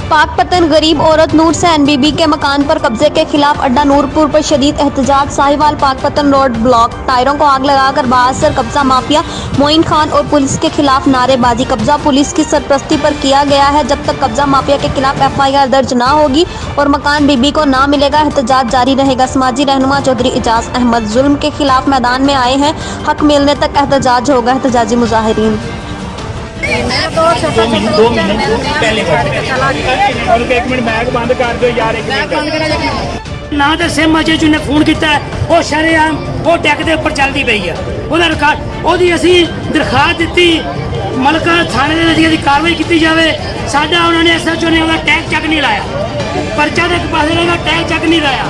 पाकपतन गरीब औरत नूर सैन बीबी के मकान पर कब्जे के खिलाफ अड्डा नूरपुर पर शदीद एहतजाज। साहिवाल पाकपतन रोड ब्लॉक टायरों को आग लगाकर बासर कब्जा माफिया मोइन खान और पुलिस के खिलाफ नारेबाजी। कब्जा पुलिस की सरपरस्ती पर किया गया है। जब तक कब्जा माफिया के खिलाफ FIR दर्ज ना होगी और मकान बीबी को ना मिलेगा, एहतजाज जारी रहेगा। समाजी रहनुमा चौधरी इजाज अहमद जुल्म के खिलाफ मैदान में आए हैं। हक मिलने तक एहतजाज होगा। एहतजाजी मुजाहिरीन ना तो सिम अजय जी ने फोन किया, वो शरेआम वो टैग के उपर चलती पई है। ਉਹਦਾ ਰਿਕਾਰਡ ਉਹਦੀ ਅਸੀਂ ਦਰਖਾਸਤ ਦਿੱਤੀ, ਮਲਕਾ ਥਾਣੇ ਦੇ ਵਿੱਚ ਇਹਦੀ ਕਾਰਵਾਈ ਕੀਤੀ ਜਾਵੇ। ਸਾਡਾ ਉਹਨਾਂ ਨੇ SHO ਨੇ ਉਹਦਾ ਟੈਗ ਚੱਕ ਨਹੀਂ ਲਾਇਆ, ਪਰਚਾ ਦੇ ਇੱਕ ਪਾਸੇ ਉਹਦਾ ਟੈਗ ਚੱਕ ਨਹੀਂ ਲਾਇਆ।